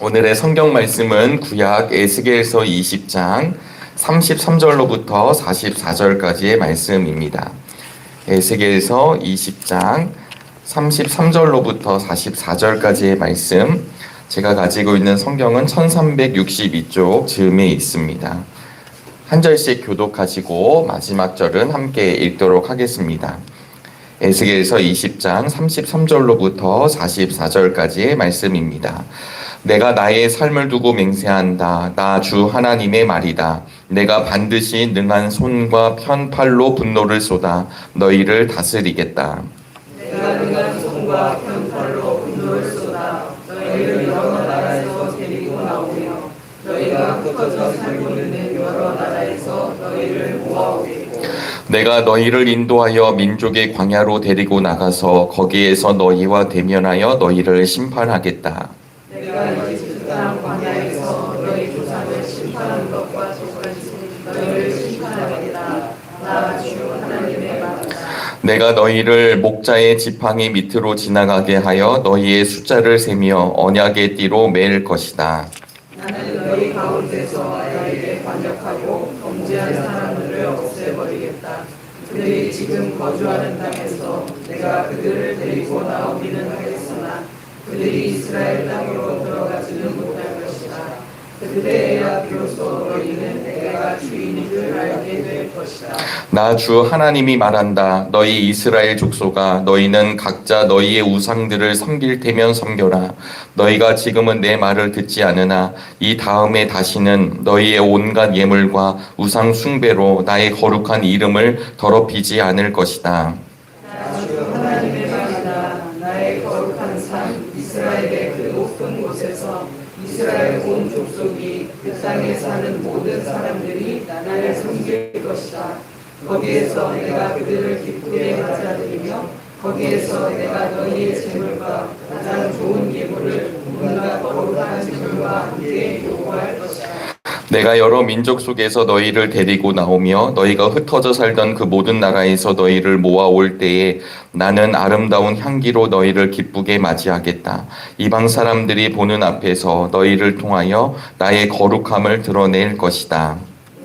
오늘의 성경 말씀은 구약 에스겔서 20장 33절로부터 44절까지의 말씀입니다. 에스겔서 20장 33절로부터 44절까지의 말씀, 제가 가지고 있는 성경은 1362쪽 즈음에 있습니다. 한 절씩 교독하시고 마지막 절은 함께 읽도록 하겠습니다. 에스겔서 20장 33절로부터 44절까지의 말씀입니다. 내가 나의 삶을 두고 맹세한다. 나 주 하나님의 말이다. 내가 반드시 능한 손과 편팔로 분노를 쏟아 너희를 다스리겠다. 내가 능한 손과 편팔로 분노를 쏟아 너희를 여러 나라에서 데리고 나오며 너희가 흩어져 살고 있는 여러 나라에서 너희를 모아오겠고 내가 너희를 인도하여 민족의 광야로 데리고 나가서 거기에서 너희와 대면하여 너희를 심판하겠다. 내가 이집트 땅 광야에서 너희 조상을 심판한 것과 똑같이 너희를 심판하겠다. 나 주 하나님의 말이다. 내가 너희를 목자의 지팡이 밑으로 지나가게 하여 너희의 숫자를 세며 언약의 띠로 맬 것이다. 나는 너희 가운데서 너희에게 반역하고 범죄한 사람들을 없애버리겠다. 그들이 지금 거주하는 땅에서 내가 그들을 데리고 나오기는 하겠으나 그들이 이스라엘 땅으로 들어가지는 못할 것이다. 그때야 비로소 너희는 내가 주인인 줄 알게 될 것이다. 나 주 하나님이 말한다. 너희 이스라엘 족속아, 너희는 각자 너희의 우상들을 섬길 테면 섬겨라. 너희가 지금은 내 말을 듣지 않으나 이 다음에 다시는 너희의 온갖 예물과 우상 숭배로 나의 거룩한 이름을 더럽히지 않을 것이다. 나 주 하나님의 말이다. 나의 거룩한 산 이스라엘의 그 높은 곳에서 이스라엘 온 족속이 그 땅에 사는 모든 사람들이 나를 섬길 것이다. 거기에서 내가 그들을 기쁘게 맞아들이며 거기에서 내가 너희의 재물과 가장 좋은 예물을 온갖 거룩한 재물과 함께 요구할 것이다. 내가 여러 민족 속에서 너희를 데리고 나오며 너희가 흩어져 살던 그 모든 나라에서 너희를 모아올 때에 나는 아름다운 향기로 너희를 기쁘게 맞이하겠다. 이방 사람들이 보는 앞에서 너희를 통하여 나의 거룩함을 드러낼 것이다.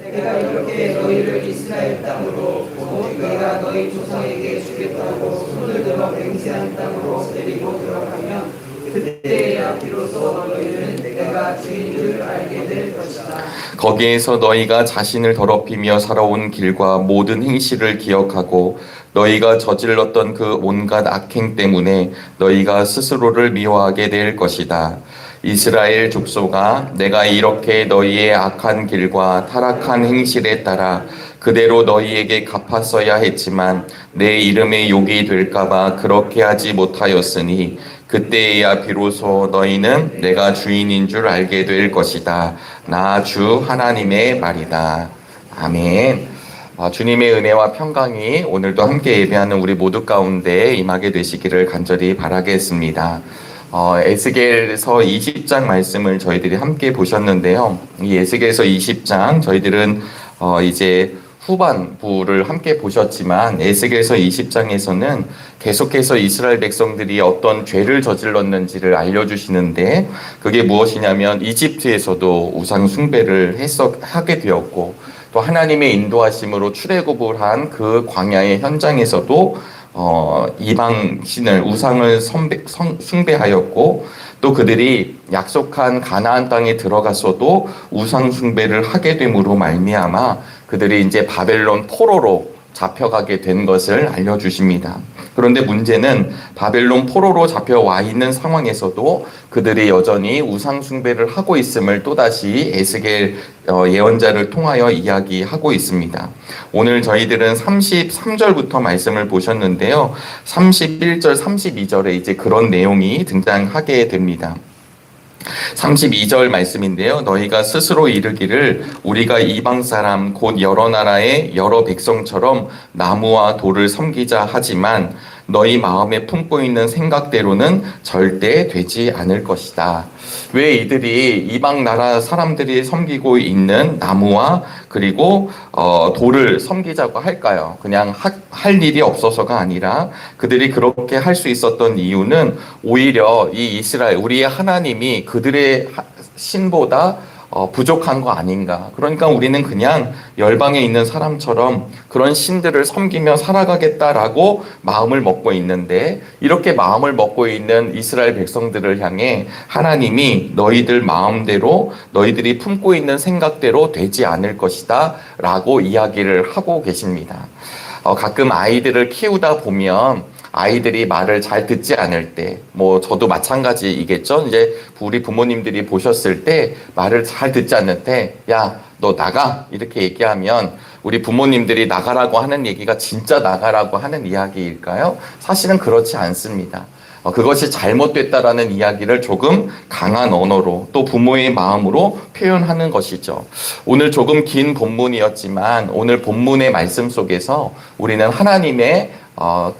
내가 이렇게 너희를 이스라엘 땅으로 곧 내가 너희 조상에게 주겠다고 손을 들어 맹세한 땅으로 데리고 들어가면 그때야 비로소 너희는 내가 주인 줄 알게 될 것이다. 거기에서 너희가 자신을 더럽히며 살아온 길과 모든 행실을 기억하고 너희가 저질렀던 그 온갖 악행 때문에 너희가 스스로를 미워하게 될 것이다. 이스라엘 족속아, 내가 이렇게 너희의 악한 길과 타락한 행실에 따라 그대로 너희에게 갚았어야 했지만 내 이름의 욕이 될까봐 그렇게 하지 못하였으니 그때에야 비로소 너희는 내가 주인인 줄 알게 될 것이다. 나 주 하나님의 말이다. 아멘. 주님의 은혜와 평강이 오늘도 함께 예배하는 우리 모두 가운데 임하게 되시기를 간절히 바라겠습니다. 에스겔서 20장 말씀을 저희들이 함께 보셨는데요. 이 에스겔서 20장 저희들은 이제 후반부를 함께 보셨지만 에스겔서 20장에서는 계속해서 이스라엘 백성들이 어떤 죄를 저질렀는지를 알려주시는데 그게 무엇이냐면 이집트에서도 우상 숭배를 하게 되었고 또 하나님의 인도하심으로 출애굽을 한 그 광야의 현장에서도 이방 신을 우상을 숭배하였고 또 그들이 약속한 가나안 땅에 들어가서도 우상 숭배를 하게 됨으로 말미암아 그들이 이제 바벨론 포로로 잡혀가게 된 것을 알려주십니다. 그런데 문제는 바벨론 포로로 잡혀와 있는 상황에서도 그들이 여전히 우상 숭배를 하고 있음을 또다시 에스겔 예언자를 통하여 이야기하고 있습니다. 오늘 저희들은 33절부터 말씀을 보셨는데요. 31절, 32절에 이제 그런 내용이 등장하게 됩니다. 32절 말씀인데요. 너희가 스스로 이르기를 우리가 이방 사람 곧 여러 나라의 여러 백성처럼 나무와 돌을 섬기자 하지만 너희 마음에 품고 있는 생각대로는 절대 되지 않을 것이다. 왜 이들이 이방 나라 사람들이 섬기고 있는 나무와 그리고 돌을 섬기자고 할까요? 그냥 할 일이 없어서가 아니라 그들이 그렇게 할 수 있었던 이유는 오히려 이 이스라엘 우리의 하나님이 그들의 신보다 부족한 거 아닌가. 그러니까 우리는 그냥 열방에 있는 사람처럼 그런 신들을 섬기며 살아가겠다라고 마음을 먹고 있는데, 이렇게 마음을 먹고 있는 이스라엘 백성들을 향해 하나님이 너희들 마음대로, 너희들이 품고 있는 생각대로 되지 않을 것이다 라고 이야기를 하고 계십니다. 가끔 아이들을 키우다 보면 아이들이 말을 잘 듣지 않을 때, 저도 마찬가지이겠죠. 이제 우리 부모님들이 보셨을 때 말을 잘 듣지 않을 때, 야, 너 나가! 이렇게 얘기하면 우리 부모님들이 나가라고 하는 얘기가 진짜 나가라고 하는 이야기일까요? 사실은 그렇지 않습니다. 그것이 잘못됐다라는 이야기를 조금 강한 언어로, 또 부모의 마음으로 표현하는 것이죠. 오늘 조금 긴 본문이었지만 오늘 본문의 말씀 속에서 우리는 하나님의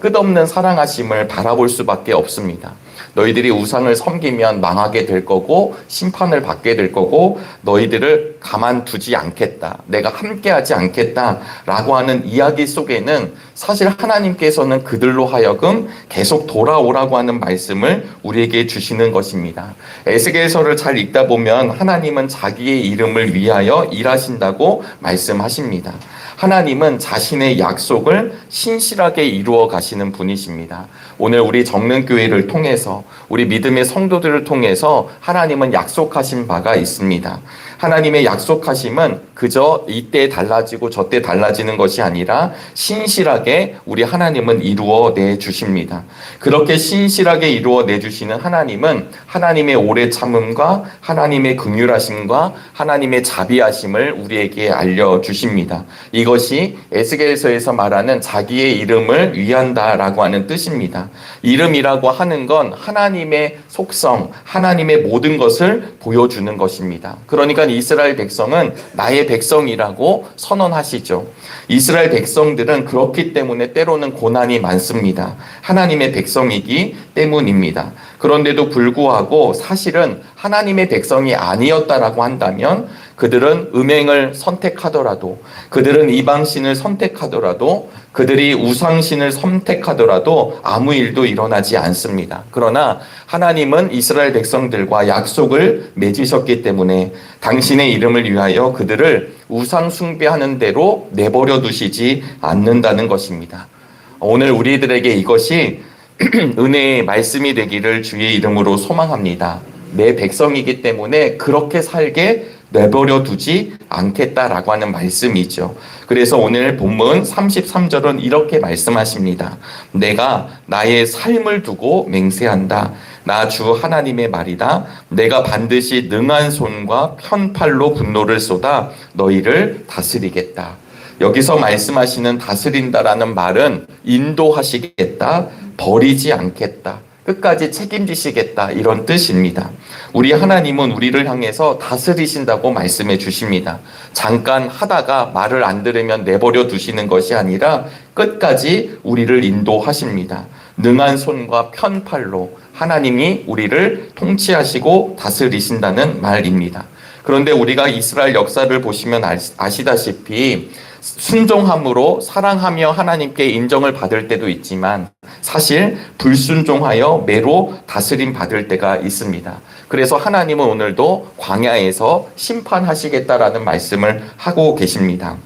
끝없는 사랑하심을 바라볼 수밖에 없습니다. 너희들이 우상을 섬기면 망하게 될 거고 심판을 받게 될 거고 너희들을 가만두지 않겠다, 내가 함께하지 않겠다라고 하는 이야기 속에는 사실 하나님께서는 그들로 하여금 계속 돌아오라고 하는 말씀을 우리에게 주시는 것입니다. 에스겔서를 잘 읽다 보면 하나님은 자기의 이름을 위하여 일하신다고 말씀하십니다. 하나님은 자신의 약속을 신실하게 이루어 가시는 분이십니다. 오늘 우리 정릉교회를 통해서, 우리 믿음의 성도들을 통해서 하나님은 약속하신 바가 있습니다. 하나님의 약속하심은 그저 이때 달라지고 저때 달라지는 것이 아니라 신실하게 우리 하나님은 이루어 내주십니다. 그렇게 신실하게 이루어 내주시는 하나님은 하나님의 오래 참음과 하나님의 긍휼하심과 하나님의 자비하심을 우리에게 알려주십니다. 이것이 에스겔서에서 말하는 자기의 이름을 위한다라고 하는 뜻입니다. 이름이라고 하는 건 하나님의 속성, 하나님의 모든 것을 보여주는 것입니다. 그러니까 이스라엘 백성은 나의 백성이라고 선언하시죠. 이스라엘 백성들은 그렇기 때문에 때로는 고난이 많습니다. 하나님의 백성이기 때문입니다. 그런데도 불구하고 사실은 하나님의 백성이 아니었다라고 한다면 그들은 음행을 선택하더라도, 그들은 이방신을 선택하더라도, 그들이 우상신을 선택하더라도 아무 일도 일어나지 않습니다. 그러나 하나님은 이스라엘 백성들과 약속을 맺으셨기 때문에 당신의 이름을 위하여 그들을 우상 숭배하는 대로 내버려 두시지 않는다는 것입니다. 오늘 우리들에게 이것이 은혜의 말씀이 되기를 주의 이름으로 소망합니다. 내 백성이기 때문에 그렇게 살게 내버려 두지 않겠다라고 하는 말씀이죠. 그래서 오늘 본문 33절은 이렇게 말씀하십니다. 내가 나의 삶을 두고 맹세한다. 나 주 하나님의 말이다. 내가 반드시 능한 손과 편팔로 분노를 쏟아 너희를 다스리겠다. 여기서 말씀하시는 다스린다라는 말은 인도하시겠다, 버리지 않겠다, 끝까지 책임지시겠다, 이런 뜻입니다. 우리 하나님은 우리를 향해서 다스리신다고 말씀해 주십니다. 잠깐 하다가 말을 안 들으면 내버려 두시는 것이 아니라 끝까지 우리를 인도하십니다. 능한 손과 편팔로 하나님이 우리를 통치하시고 다스리신다는 말입니다. 그런데 우리가 이스라엘 역사를 보시면 아시다시피 순종함으로 사랑하며 하나님께 인정을 받을 때도 있지만 사실 불순종하여 매로 다스림 받을 때가 있습니다. 그래서 하나님은 오늘도 광야에서 심판하시겠다라는 말씀을 하고 계십니다.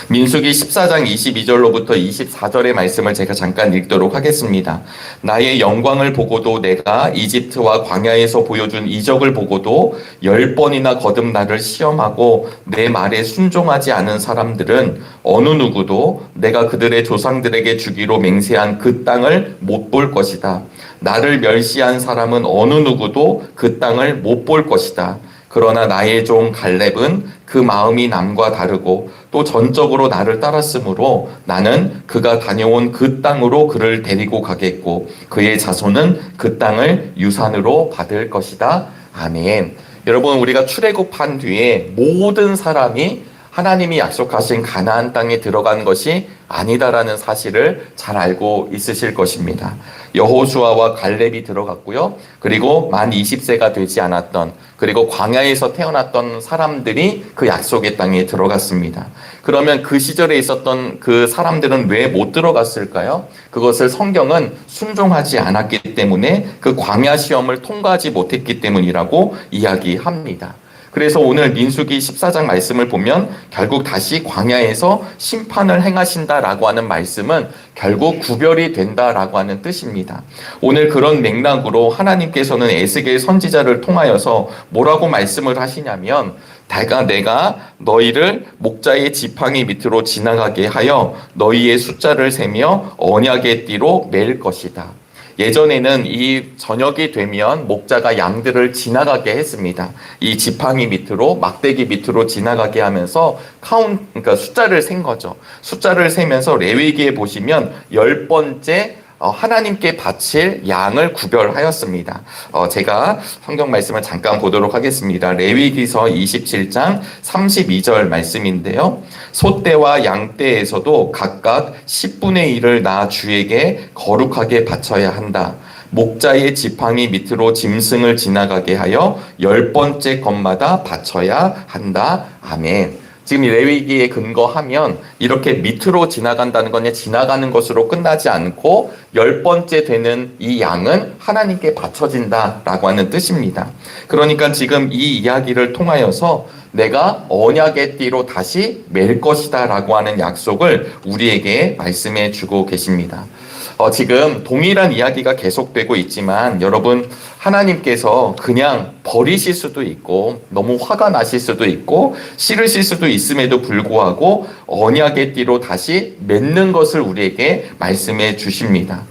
민수기 14장 22절로부터 24절의 말씀을 제가 잠깐 읽도록 하겠습니다. 나의 영광을 보고도 내가 이집트와 광야에서 보여준 이적을 보고도 10번이나 거듭 나를 시험하고 내 말에 순종하지 않은 사람들은 어느 누구도 내가 그들의 조상들에게 주기로 맹세한 그 땅을 못 볼 것이다. 나를 멸시한 사람은 어느 누구도 그 땅을 못 볼 것이다. 그러나 나의 종 갈렙은 그 마음이 남과 다르고 또 전적으로 나를 따랐으므로 나는 그가 다녀온 그 땅으로 그를 데리고 가겠고 그의 자손은 그 땅을 유산으로 받을 것이다. 아멘. 여러분, 우리가 출애굽한 뒤에 모든 사람이 하나님이 약속하신 가나안 땅에 들어간 것이 아니다라는 사실을 잘 알고 있으실 것입니다. 여호수아와 갈렙이 들어갔고요. 그리고 만 20세가 되지 않았던, 그리고 광야에서 태어났던 사람들이 그 약속의 땅에 들어갔습니다. 그러면 그 시절에 있었던 그 사람들은 왜 못 들어갔을까요? 그것을 성경은 순종하지 않았기 때문에, 그 광야 시험을 통과하지 못했기 때문이라고 이야기합니다. 그래서 오늘 민수기 14장 말씀을 보면 결국 다시 광야에서 심판을 행하신다라고 하는 말씀은 결국 구별이 된다라고 하는 뜻입니다. 오늘 그런 맥락으로 하나님께서는 에스겔 선지자를 통하여서 뭐라고 말씀을 하시냐면, 내가 너희를 목자의 지팡이 밑으로 지나가게 하여 너희의 숫자를 세며 언약의 띠로 맬 것이다. 예전에는 이 저녁이 되면 목자가 양들을 지나가게 했습니다. 이 지팡이 밑으로, 막대기 밑으로 지나가게 하면서 그러니까 숫자를 센 거죠. 숫자를 세면서 레위기에 보시면 10번째 하나님께 바칠 양을 구별하였습니다. 제가 성경 말씀을 잠깐 보도록 하겠습니다. 레위기서 27장 32절 말씀인데요. 소떼와 양떼에서도 각각 10분의 1을 나 주에게 거룩하게 바쳐야 한다. 목자의 지팡이 밑으로 짐승을 지나가게 하여 10번째 것마다 바쳐야 한다. 아멘. 지금 이 레위기에 근거하면 이렇게 밑으로 지나간다는 건 지나가는 것으로 끝나지 않고 10번째 되는 이 양은 하나님께 바쳐진다라고 하는 뜻입니다. 그러니까 지금 이 이야기를 통하여서 내가 언약의 띠로 다시 맬 것이다 라고 하는 약속을 우리에게 말씀해 주고 계십니다. 지금 동일한 이야기가 계속되고 있지만 여러분, 하나님께서 그냥 버리실 수도 있고 너무 화가 나실 수도 있고 싫으실 수도 있음에도 불구하고 언약의 띠로 다시 맺는 것을 우리에게 말씀해 주십니다.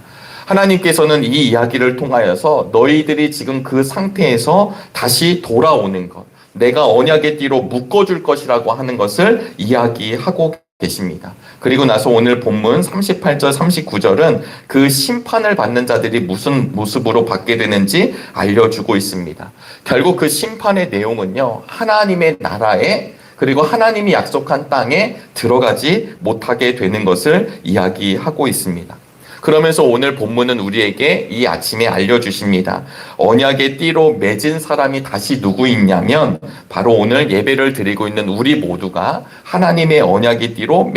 하나님께서는 이 이야기를 통하여서 너희들이 지금 그 상태에서 다시 돌아오는 것, 내가 언약의 띠로 묶어줄 것이라고 하는 것을 이야기하고 계십니다. 그리고 나서 오늘 본문 38절 39절은 그 심판을 받는 자들이 무슨 모습으로 받게 되는지 알려주고 있습니다. 결국 그 심판의 내용은요, 하나님의 나라에, 그리고 하나님이 약속한 땅에 들어가지 못하게 되는 것을 이야기하고 있습니다. 그러면서 오늘 본문은 우리에게 이 아침에 알려주십니다. 언약의 띠로 맺은 사람이 다시 누구이냐면 바로 오늘 예배를 드리고 있는 우리 모두가 하나님의 언약의 띠로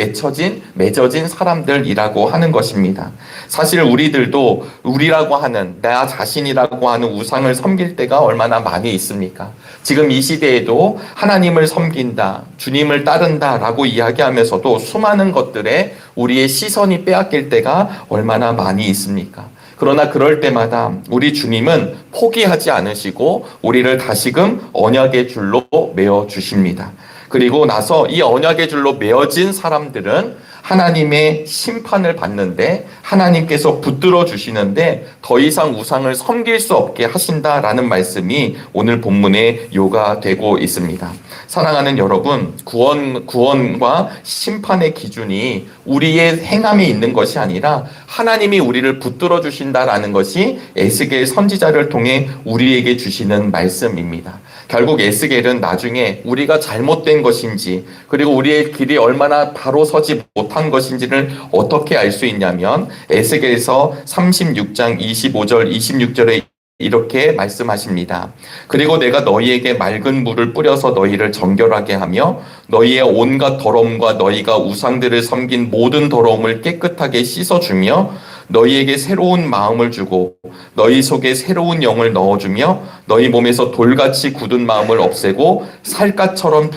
맺어진 사람들이라고 하는 것입니다. 사실 우리들도 우리라고 하는, 나 자신이라고 하는 우상을 섬길 때가 얼마나 많이 있습니까? 지금 이 시대에도 하나님을 섬긴다, 주님을 따른다 라고 이야기하면서도 수많은 것들에 우리의 시선이 빼앗길 때가 얼마나 많이 있습니까? 그러나 그럴 때마다 우리 주님은 포기하지 않으시고 우리를 다시금 언약의 줄로 메어 주십니다. 그리고 나서 이 언약의 줄로 메어진 사람들은 하나님의 심판을 받는데 하나님께서 붙들어 주시는데 더 이상 우상을 섬길 수 없게 하신다라는 말씀이 오늘 본문에 요가되고 있습니다. 사랑하는 여러분, 구원과 심판의 기준이 우리의 행함에 있는 것이 아니라 하나님이 우리를 붙들어 주신다라는 것이 에스겔 선지자를 통해 우리에게 주시는 말씀입니다. 결국 에스겔은 나중에 우리가 잘못된 것인지, 그리고 우리의 길이 얼마나 바로 서지 못한 것인지를 어떻게 알 수 있냐면 에스겔서 36장 25절 26절에 이렇게 말씀하십니다. 그리고 내가 너희에게 맑은 물을 뿌려서 너희를 정결하게 하며 너희의 온갖 더러움과 너희가 우상들을 섬긴 모든 더러움을 깨끗하게 씻어주며 너희에게 새로운 마음을 주고 너희 속에 새로운 영을 넣어주며 너희 몸에서 돌같이 굳은 마음을 없애고 살갗처럼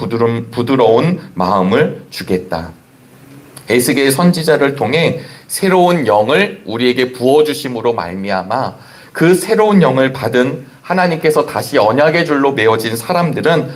부드러운 마음을 주겠다. 에스겔 선지자를 통해 새로운 영을 우리에게 부어주심으로 말미암아 그 새로운 영을 받은 하나님께서 다시 언약의 줄로 메어진 사람들은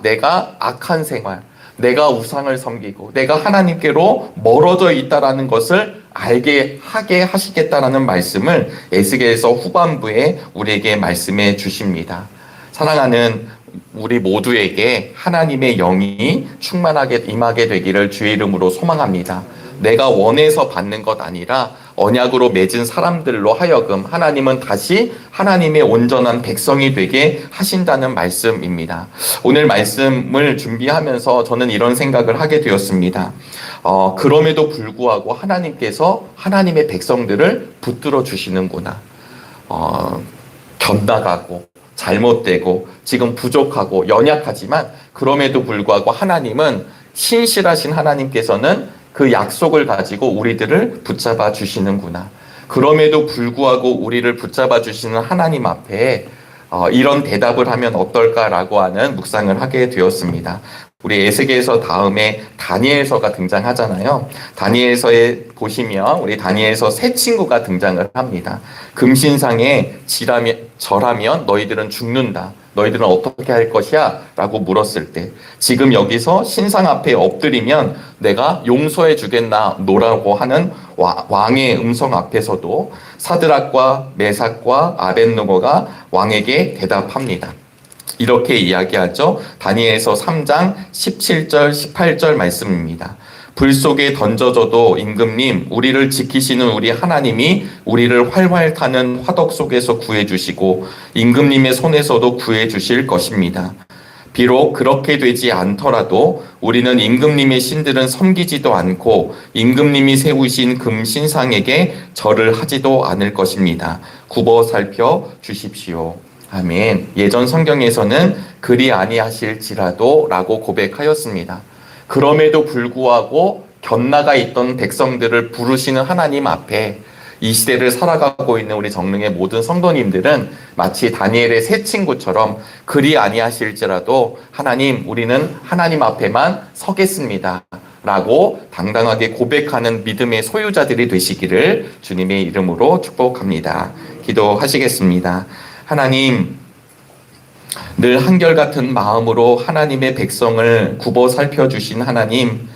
내가 악한 생활, 내가 우상을 섬기고 내가 하나님께로 멀어져 있다라는 것을 알게 하게 하시겠다라는 말씀을 에스겔서 후반부에 우리에게 말씀해 주십니다. 사랑하는 우리 모두에게 하나님의 영이 충만하게 임하게 되기를 주의 이름으로 소망합니다. 내가 원해서 받는 것 아니라 언약으로 맺은 사람들로 하여금 하나님은 다시 하나님의 온전한 백성이 되게 하신다는 말씀입니다. 오늘 말씀을 준비하면서 저는 이런 생각을 하게 되었습니다. 그럼에도 불구하고 하나님께서 하나님의 백성들을 붙들어 주시는구나. 곁나가고 잘못되고 지금 부족하고 연약하지만 그럼에도 불구하고 하나님은 신실하신 하나님께서는 그 약속을 가지고 우리들을 붙잡아 주시는구나. 그럼에도 불구하고 우리를 붙잡아 주시는 하나님 앞에 이런 대답을 하면 어떨까라고 하는 묵상을 하게 되었습니다. 우리 에스겔서 다음에 다니엘서가 등장하잖아요. 다니엘서에 보시면 우리 다니엘서 세 친구가 등장을 합니다. 금신상에 절하면 너희들은 죽는다. 너희들은 어떻게 할 것이야? 라고 물었을 때 지금 여기서 신상 앞에 엎드리면 내가 용서해 주겠나 노라고 하는 왕의 음성 앞에서도 사드락과 메삭과 아벳느고가 왕에게 대답합니다. 이렇게 이야기하죠. 다니엘서 3장 17절 18절 말씀입니다. 불 속에 던져져도 임금님 우리를 지키시는 우리 하나님이 우리를 활활 타는 화덕 속에서 구해주시고 임금님의 손에서도 구해주실 것입니다. 비록 그렇게 되지 않더라도 우리는 임금님의 신들은 섬기지도 않고 임금님이 세우신 금신상에게 절을 하지도 않을 것입니다. 굽어 살펴 주십시오. 아멘. 예전 성경에서는 그리 아니하실지라도 라고 고백하였습니다. 그럼에도 불구하고 곁나가 있던 백성들을 부르시는 하나님 앞에 이 시대를 살아가고 있는 우리 정릉의 모든 성도님들은 마치 다니엘의 세 친구처럼 그리 아니하실지라도 하나님 우리는 하나님 앞에만 서겠습니다 라고 당당하게 고백하는 믿음의 소유자들이 되시기를 주님의 이름으로 축복합니다. 기도하시겠습니다. 하나님, 늘 한결같은 마음으로 하나님의 백성을 굽어 살펴주신 하나님,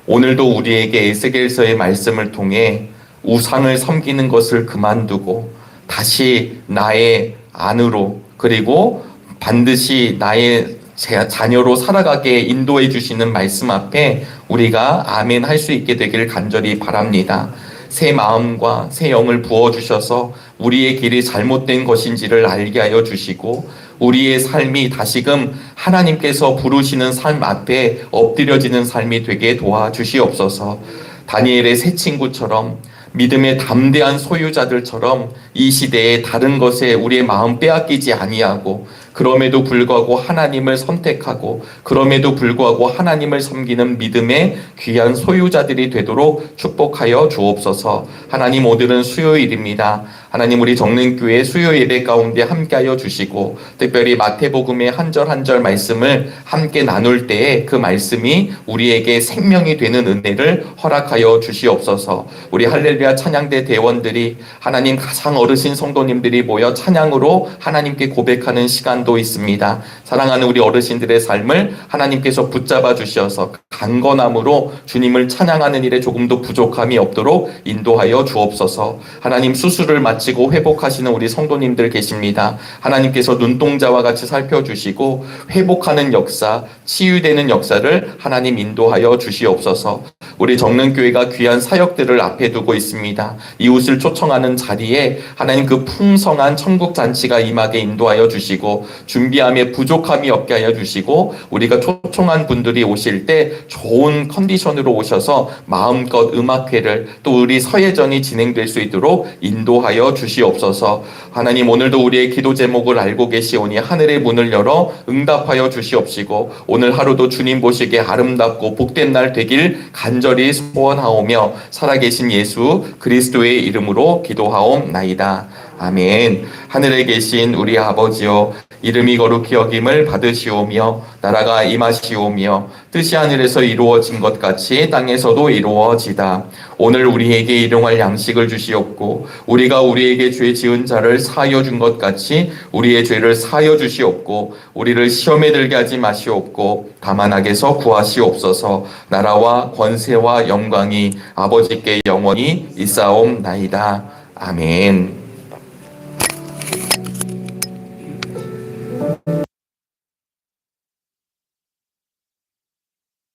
오늘도 우리에게 에스겔서의 말씀을 통해 우상을 섬기는 것을 그만두고 다시 나의 안으로 그리고 반드시 나의 자녀로 살아가게 인도해 주시는 말씀 앞에 우리가 아멘 할 수 있게 되길 간절히 바랍니다. 새 마음과 새 영을 부어주셔서 우리의 길이 잘못된 것인지를 알게 하여 주시고 우리의 삶이 다시금 하나님께서 부르시는 삶 앞에 엎드려지는 삶이 되게 도와주시옵소서. 다니엘의 새 친구처럼 믿음의 담대한 소유자들처럼 이 시대에 다른 것에 우리의 마음 빼앗기지 아니하고 그럼에도 불구하고 하나님을 선택하고 그럼에도 불구하고 하나님을 섬기는 믿음의 귀한 소유자들이 되도록 축복하여 주옵소서. 하나님 오늘은 수요일입니다. 하나님 우리 정릉교회 수요 예배 가운데 함께하여 주시고 특별히 마태복음의 한 절 한 절 말씀을 함께 나눌 때에 그 말씀이 우리에게 생명이 되는 은혜를 허락하여 주시옵소서. 우리 할렐루야 찬양대 대원들이 하나님 가장 어르신 성도님들이 모여 찬양으로 하나님께 고백하는 시간도 있습니다. 사랑하는 우리 어르신들의 삶을 하나님께서 붙잡아 주셔서 강건함으로 주님을 찬양하는 일에 조금도 부족함이 없도록 인도하여 주옵소서. 하나님 수술을 마치고 회복하시는 우리 성도님들 계십니다. 하나님께서 눈동자와 같이 살펴주시고 회복하는 역사, 치유되는 역사를 하나님 인도하여 주시옵소서. 우리 정릉교회가 귀한 사역들을 앞에 두고 있습니다. 이웃을 초청하는 자리에 하나님 그 풍성한 천국 잔치가 임하게 인도하여 주시고 준비함에 부족함이 없게 하여 주시고 우리가 초청한 분들이 오실 때 좋은 컨디션으로 오셔서 마음껏 음악회를 또 우리 서예전이 진행될 수 있도록 인도하여 주시옵소서. 하나님 오늘도 우리의 기도 제목을 알고 계시오니 하늘의 문을 열어 응답하여 주시옵시고 오늘 하루도 주님 보시기에 아름답고 복된 날 되길 간절히 소원하오며 살아계신 예수 그리스도의 이름으로 기도하옵나이다. 아멘. 하늘에 계신 우리 아버지여 이름이 거룩히 여김을 받으시오며 나라가 임하시오며 뜻이 하늘에서 이루어진 것 같이 땅에서도 이루어지다. 오늘 우리에게 일용할 양식을 주시옵고 우리가 우리에게 죄 지은 자를 사하여 준 것 같이 우리의 죄를 사하여 주시옵고 우리를 시험에 들게 하지 마시옵고 다만 악에서 구하시옵소서. 나라와 권세와 영광이 아버지께 영원히 있사옵나이다. 아멘.